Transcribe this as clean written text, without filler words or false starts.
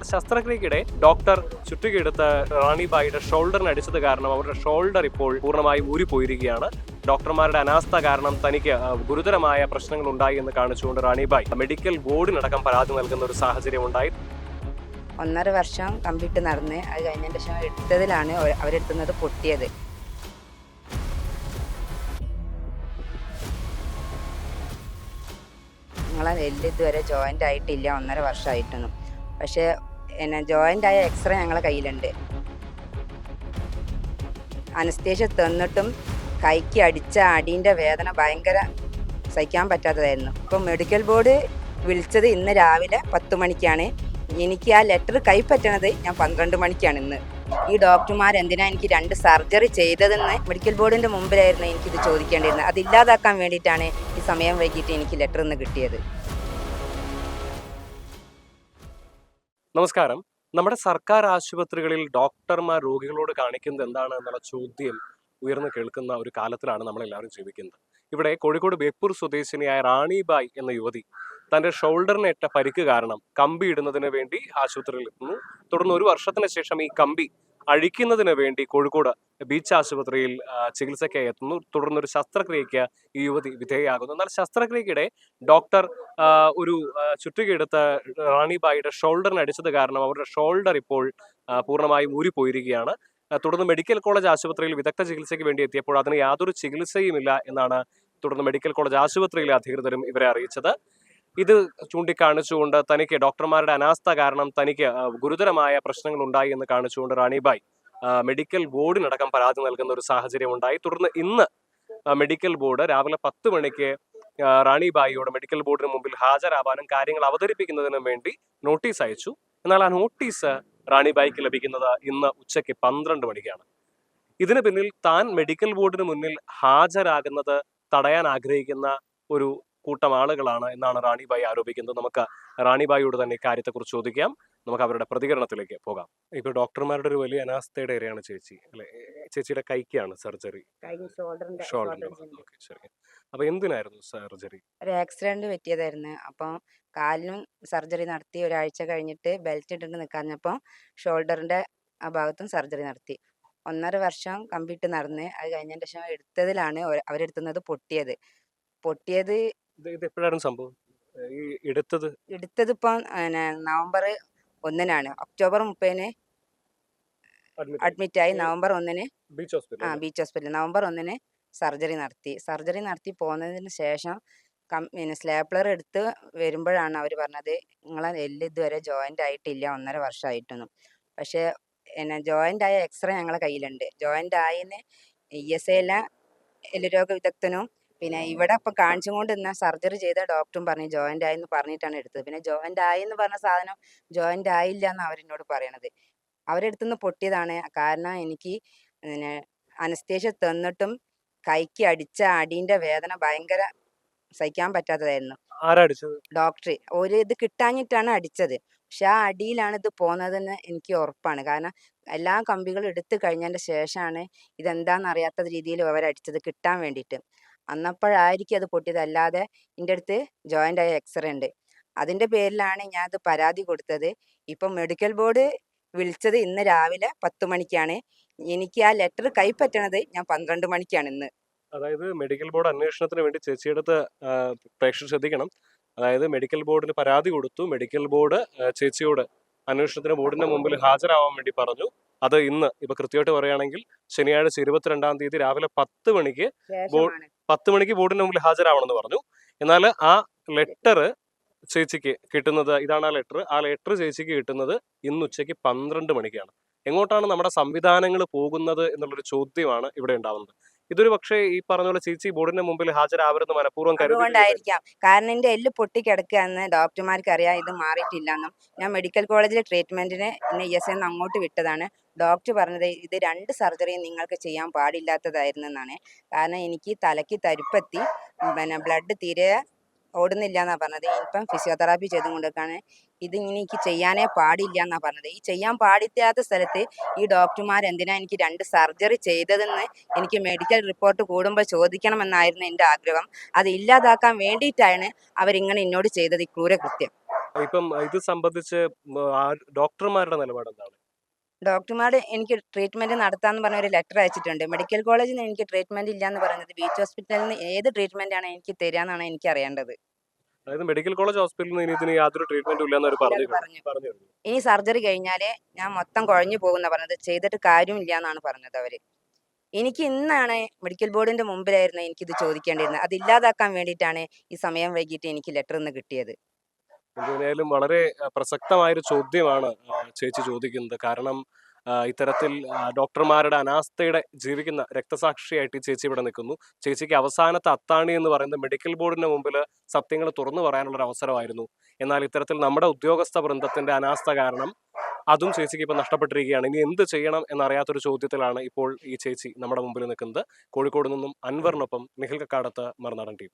ശസ്ത്രക്രിയക്കിടെ doctor ചുറ്റുകെടുത്ത് റാണിബായിയുടെ ഷോൾഡറിന് അടിച്ചത് കാരണം അവരുടെ ഷോൾഡർ ഇപ്പോൾ പൂർണ്ണമായും ഊരിപ്പോയിരിക്കുകയാണ്. ഡോക്ടർമാരുടെ അനാസ്ഥ കാരണം തനിക്ക് ഗുരുതരമായ പ്രശ്നങ്ങൾ ഉണ്ടായി എന്ന് കാണിച്ചുകൊണ്ട് റാണിബായി മെഡിക്കൽ ബോർഡിനടക്കം പരാതി നൽകുന്ന ഒരു സാഹചര്യം ഉണ്ടായി. 1.5 വർഷം കമ്പ്ലീറ്റ് നടന്ന് അത് കഴിഞ്ഞതിന് ശേഷം എടുത്തതിലാണ് അവരെടുത്തുന്നത് പൊട്ടിയത്. നിങ്ങളെ എല്ല് ഇതുവരെ ജോയിൻ്റ് ആയിട്ടില്ല, 1.5 വർഷമായിട്ടൊന്നും. പക്ഷേ ജോയിൻ്റ് ആയ എക്സ്റേ ഞങ്ങളെ കയ്യിലുണ്ട്. അനസ്തേഷ്യ തന്നിട്ടും കൈക്ക് അടിച്ച അടീൻ്റെ വേദന ഭയങ്കര സഹിക്കാൻ പറ്റാത്തതായിരുന്നു. ഇപ്പം മെഡിക്കൽ ബോർഡ് വിളിച്ചത് ഇന്ന് രാവിലെ 10 മണിക്കാണ്. എനിക്ക് ആ ലെറ്റർ കൈപ്പറ്റണത് ഞാൻ 12 മണിക്കാണ് ഇന്ന്. ഈ ഡോക്ടർമാർ എന്തിനാ എനിക്ക് 2 സർജറി ചെയ്തതെന്ന് മെഡിക്കൽ ബോർഡിൻ്റെ മുമ്പിലായിരുന്നു എനിക്കിത് ചോദിക്കേണ്ടിയിരുന്നത്. അതില്ലാതാക്കാൻ വേണ്ടിയിട്ടാണ് ഈ സമയം വൈകിട്ട് എനിക്ക് ലെറ്റർ ഇന്ന് കിട്ടിയത്. നമസ്കാരം. നമ്മുടെ സർക്കാർ ആശുപത്രികളിൽ ഡോക്ടർമാർ രോഗികളോട് കാണിക്കുന്നത് എന്താണ് എന്നുള്ള ചോദ്യം ഉയർന്നു കേൾക്കുന്ന ഒരു കാലത്തിലാണ് നമ്മളെല്ലാവരും ജീവിക്കുന്നത്. ഇവിടെ കോഴിക്കോട് ബേപ്പൂർ സ്വദേശിനിയായ റാണിബായി എന്ന യുവതി തന്റെ ഷോൾഡറിനേറ്റ പരിക്ക് കാരണം കമ്പി ഇടുന്നതിന് വേണ്ടി ആശുപത്രിയിൽ എത്തുന്നു. തുടർന്ന് 1 വർഷത്തിന് ശേഷം ഈ കമ്പി അഴിക്കുന്നതിന് വേണ്ടി കോഴിക്കോട് ബീച്ച് ആശുപത്രിയിൽ ചികിത്സയ്ക്കായി എത്തുന്നു. തുടർന്ന് ഒരു ശസ്ത്രക്രിയയ്ക്ക് ഈ യുവതി വിധേയയാകുന്നു. എന്നാൽ ശസ്ത്രക്രിയക്കിടെ ഡോക്ടർ ഒരു ചുറ്റുകെടുത്ത് റാണിബായിയുടെ ഷോൾഡറിന് അടിച്ചത് കാരണം അവരുടെ ഷോൾഡർ ഇപ്പോൾ പൂർണ്ണമായും ഊരിപ്പോയിരിക്കുകയാണ്. തുടർന്ന് മെഡിക്കൽ കോളേജ് ആശുപത്രിയിൽ വിദഗ്ധ ചികിത്സയ്ക്ക് വേണ്ടി എത്തിയപ്പോൾ അതിന് യാതൊരു ചികിത്സയുമില്ല എന്നാണ് തുടർന്ന് മെഡിക്കൽ കോളേജ് ആശുപത്രിയിലെ അധികൃതരും ഇവരെ അറിയിച്ചത്. ഇത് ചൂണ്ടിക്കാണിച്ചുകൊണ്ട് തനിക്ക് ഡോക്ടർമാരുടെ അനാസ്ഥ കാരണം തനിക്ക് ഗുരുതരമായ പ്രശ്നങ്ങൾ ഉണ്ടായി എന്ന് കാണിച്ചുകൊണ്ട് റാണിബായി മെഡിക്കൽ ബോർഡിനടക്കം പരാതി നൽകുന്ന ഒരു സാഹചര്യം ഉണ്ടായി. തുടർന്ന് ഇന്ന് മെഡിക്കൽ ബോർഡ് രാവിലെ 10 മണിക്ക് റാണിബായിയോട് മെഡിക്കൽ ബോർഡിന് മുമ്പിൽ ഹാജരാവാനും കാര്യങ്ങൾ അവതരിപ്പിക്കുന്നതിനും വേണ്ടി നോട്ടീസ് അയച്ചു. എന്നാൽ ആ നോട്ടീസ് റാണിബായിക്ക് ലഭിക്കുന്നത് ഇന്ന് ഉച്ചയ്ക്ക് 12 മണിക്കാണ്. ഇതിന് പിന്നിൽ താൻ മെഡിക്കൽ ബോർഡിന് മുന്നിൽ ഹാജരാകുന്നത് തടയാൻ ആഗ്രഹിക്കുന്ന ഒരു കൂട്ടം ആളുകളാണ് എന്നാണ് റാണിബായി ആരോപിക്കുന്നത്. നമുക്ക് റാണിബായിയോട് തന്നെ ഇക്കാര്യത്തെക്കുറിച്ച് ചോദിക്കാം. നമുക്ക് അവരുടെ പ്രതികരണത്തിലേക്ക് പോകാം. ഇപ്പൊ ഡോക്ടർമാരുടെ ഒരു വലിയ അനാസ്ഥയുടെ ഇരയാണ് ചേച്ചി അല്ലെ? ചേച്ചിയുടെ കൈക്കാണ് സർജറി, ഷോൾഡറിന്റെ. ശരി. അപ്പൊ എന്തിനായിരുന്നു സർജറി? ഒരു ആക്സിഡന്റ് പറ്റിയതായിരുന്നു. അപ്പം കാലിനും സർജറി നടത്തി. ഒരാഴ്ച കഴിഞ്ഞിട്ട് ബെൽറ്റ് ഇട്ടിട്ട് നിൽക്കാഞ്ഞപ്പോൾ ഷോൾഡറിന്റെ ആ ഭാഗത്തും സർജറി നടത്തി. 1.5 വർഷം കമ്പ്ലീറ്റ് നടന്ന് അത് കഴിഞ്ഞതിന് ശേഷം എടുത്തതിലാണ് അവരെടുത്തുന്നത് പൊട്ടിയത്. ഇത് എപ്പോഴാണ് സംഭവം? ഈ എടുത്തത് ഇപ്പം നവംബർ 1-നാണ്. ഒക്ടോബർ 30-ന് അഡ്മിറ്റ് ആയി. നവംബർ 1-ന് ബീച്ച് ഹോസ്പിറ്റൽ നവംബർ 1-ന് സർജറി നടത്തി പോന്നതിന് ശേഷം സ്ലാപ്ലർ എടുത്ത് വരുമ്പോഴാണ് അവർ പറഞ്ഞത് നിങ്ങളെ എല്ല് ഇതുവരെ ജോയിൻ്റ് ആയിട്ടില്ല, 1.5 വർഷമായിട്ടൊന്നും. പക്ഷേ ജോയിൻ്റ് ആയ എക്സ്റേ ഞങ്ങളെ കയ്യിലുണ്ട്. ജോയിൻ്റ് ആയിന്ന് ESAയിലെ എല്ല് രോഗ വിദഗ്ധനും പിന്നെ ഇവിടെ ഇപ്പം കാണിച്ചുകൊണ്ട് നിന്ന സർജറി ചെയ്ത ഡോക്ടറും പറഞ്ഞ് ജോയിൻ്റ് ആയെന്ന് പറഞ്ഞിട്ടാണ് എടുത്തത്. പിന്നെ ജോയിൻ്റ് ആയെന്ന് പറഞ്ഞ സാധനം ജോയിൻ്റ് ആയില്ല എന്നാണ് അവരെന്നോട് പറയണത്. അവരെടുത്തുനിന്ന് പൊട്ടിയതാണ്. കാരണം എനിക്ക് അനസ്തേഷ്യ തന്നിട്ടും കൈക്ക് അടിച്ച അടീൻ്റെ വേദന ഭയങ്കര സഹിക്കാൻ പറ്റാത്തതായിരുന്നു. ഡോക്ടർ ഇത് കിട്ടാഞ്ഞിട്ടാണ് അടിച്ചത്. പക്ഷെ ആ അടിയിലാണ് ഇത് പോകുന്നതെന്ന് എനിക്ക് ഉറപ്പാണ്. കാരണം എല്ലാ കമ്പികളും എടുത്തു കഴിഞ്ഞതിൻ്റെ ശേഷമാണ് ഇതെന്താണെന്ന് അറിയാത്ത രീതിയിൽ അവരടിച്ചത് കിട്ടാൻ വേണ്ടിയിട്ട്. അന്നപ്പോഴായിരിക്കും അത് പൊട്ടിയത്. അല്ലാതെ എൻ്റെ അടുത്ത് ജോയിൻ്റ് ആയ എക്സ്റേ ഉണ്ട്. അതിൻ്റെ പേരിലാണ് ഞാൻ അത് പരാതി കൊടുത്തത്. ഇപ്പം മെഡിക്കൽ ബോർഡ് വിളിച്ചത് ഇന്ന് രാവിലെ 10 മണിക്കാണ്. എനിക്ക് ആ ലെറ്റർ കൈപ്പറ്റണത് ഞാൻ 12 മണിക്കാണ് ഇന്ന്. അതായത് മെഡിക്കൽ ബോർഡ് അന്വേഷണത്തിന് വേണ്ടി ചേച്ചിയെടുത്ത് പ്രേക്ഷകർ ശ്രദ്ധിക്കണം. അതായത് മെഡിക്കൽ ബോർഡിന് പരാതി കൊടുത്തു. മെഡിക്കൽ ബോർഡ് ചേച്ചിയോട് അന്വേഷണത്തിന് ബോർഡിന്റെ മുമ്പിൽ ഹാജരാവാൻ വേണ്ടി പറഞ്ഞു. അത് ഇന്ന് ഇപ്പൊ കൃത്യമായിട്ട് പറയുകയാണെങ്കിൽ ശനിയാഴ്ച 22-ാം തീയതി രാവിലെ 10 മണിക്ക് 10 മണിക്ക് ബോർഡിന്റെ മുമ്പിൽ ഹാജരാവണമെന്ന് പറഞ്ഞു. എന്നാൽ ആ ലെറ്റർ ചേച്ചിക്ക് കിട്ടുന്നത് ഇതാണ്. ആ ലെറ്റർ ചേച്ചിക്ക് കിട്ടുന്നത് ഇന്ന് ഉച്ചയ്ക്ക് 12 മണിക്കാണ്. എങ്ങോട്ടാണ് നമ്മുടെ സംവിധാനങ്ങൾ പോകുന്നത് എന്നുള്ളൊരു ചോദ്യമാണ് ഇവിടെ ഉണ്ടാവുന്നത്. ഇതൊരു പക്ഷേ ഈ പറഞ്ഞ പോലെ ചേച്ചി ബോർഡിന്റെ മുമ്പിൽ ഹാജരാവരുന്ന് മനഃപൂർവ്വം കരുതുകൊണ്ടായിരിക്കാം. കാരണം എന്റെ എല്ല് പൊട്ടിക്കിടക്കുകയെന്ന് ഡോക്ടർമാർക്ക് അറിയാം. ഇത് മാറിയിട്ടില്ലെന്നും ഞാൻ മെഡിക്കൽ കോളേജിലെ ട്രീറ്റ്മെന്റിന് ESAന്ന് അങ്ങോട്ട് വിട്ടതാണ്. ഡോക്ടർ പറഞ്ഞത് ഇത് 2 സർജറിയും നിങ്ങൾക്ക് ചെയ്യാൻ പാടില്ലാത്തതായിരുന്നെന്നാണ്. കാരണം എനിക്ക് തലയ്ക്ക് തരിപ്പെത്തി, ബ്ലഡ് തീരെ ഓടുന്നില്ല എന്നാ പറഞ്ഞത്. ഇപ്പം ഫിസിയോതെറാപ്പി ചെയ്തുകൊണ്ടിരിക്കുകയാണ്. ഇത് എനിക്ക് ചെയ്യാനേ പാടില്ല എന്നാ പറഞ്ഞത്. ഈ ചെയ്യാൻ പാടില്ലാത്ത സ്ഥലത്ത് ഈ ഡോക്ടർമാർ എന്തിനാ എനിക്ക് 2 സർജറി ചെയ്തതെന്ന് എനിക്ക് മെഡിക്കൽ റിപ്പോർട്ട് കൂടുമ്പോൾ ചോദിക്കണമെന്നായിരുന്നു എൻ്റെ ആഗ്രഹം. അത് ഇല്ലാതാക്കാൻ വേണ്ടിയിട്ടാണ് അവരിങ്ങനെ എന്നോട് ചെയ്തത് ഈ ക്രൂരകൃത്യം. ഇപ്പം ഇത് സംബന്ധിച്ച് ഡോക്ടർമാരുടെ നിലപാട് എന്താണ്? ഡോക്ടർമാർ എനിക്ക് ട്രീറ്റ്മെന്റ് നടത്താന്ന് പറഞ്ഞ ഒരു ലെറ്റർ അയച്ചിട്ടുണ്ട്. മെഡിക്കൽ കോളേജിൽ നിന്ന് എനിക്ക് ട്രീറ്റ്മെന്റ് ഇല്ലാന്ന് പറയുന്നത് ബീച്ച് ഹോസ്പിറ്റലിൽ നിന്ന് ഏത് ട്രീറ്റ്മെന്റ് ആണ് എനിക്ക് തരാന്നാണ് എനിക്ക് അറിയേണ്ടത്. അതായത് മെഡിക്കൽ കോളേജ് ഹോസ്പിറ്റലിൽ നിന്ന് ഇനി ഇതിന് യാതൊരു ട്രീറ്റ്മെന്റും ഇല്ലെന്ന് അവർ ഇല്ലാന്ന് പറഞ്ഞു. പറഞ്ഞു. ഇനി സർജറി കഴിഞ്ഞാല് ഞാൻ മൊത്തം കുഴഞ്ഞു പോകുന്ന പറഞ്ഞത്. ചെയ്തിട്ട് കാര്യമില്ലാന്നാണ് പറഞ്ഞത് അവര്. എനിക്ക് ഇന്നാണ് മെഡിക്കൽ ബോർഡിന്റെ മുമ്പിലായിരുന്നു എനിക്കിത് ചോദിക്കേണ്ടിയിരുന്നത്. അത് ഇല്ലാതാക്കാൻ വേണ്ടിയിട്ടാണ് ഈ സമയം വൈകിട്ട് എനിക്ക് ലെറ്റർ ഇന്ന് കിട്ടിയത്. എന്തായാലും വളരെ പ്രസക്തമായൊരു ചോദ്യമാണ് ചേച്ചി ചോദിക്കുന്നത്. കാരണം ഇത്തരത്തിൽ ഡോക്ടർമാരുടെ അനാസ്ഥയുടെ ജീവിക്കുന്ന രക്തസാക്ഷിയായിട്ട് ഈ ചേച്ചി ഇവിടെ നിൽക്കുന്നു. ചേച്ചിക്ക് അവസാനത്തെ അത്താണി എന്ന് പറയുന്നത് മെഡിക്കൽ ബോർഡിന് മുമ്പിൽ സത്യങ്ങൾ തുറന്നു പറയാനുള്ള ഒരു അവസരമായിരുന്നു. എന്നാൽ ഇത്തരത്തിൽ നമ്മുടെ ഉദ്യോഗസ്ഥ വൃന്ദത്തിന്റെ അനാസ്ഥ കാരണം അതും ചേച്ചിക്ക് ഇപ്പം നഷ്ടപ്പെട്ടിരിക്കുകയാണ്. ഇനി എന്ത് ചെയ്യണം എന്നറിയാത്തൊരു ചോദ്യത്തിലാണ് ഇപ്പോൾ ഈ ചേച്ചി നമ്മുടെ മുമ്പിൽ നിൽക്കുന്നത്. കോഴിക്കോട് നിന്നും അൻവറിനൊപ്പം നിഖിൽ കക്കാടത്ത്, മറുനാടൻ ടീം.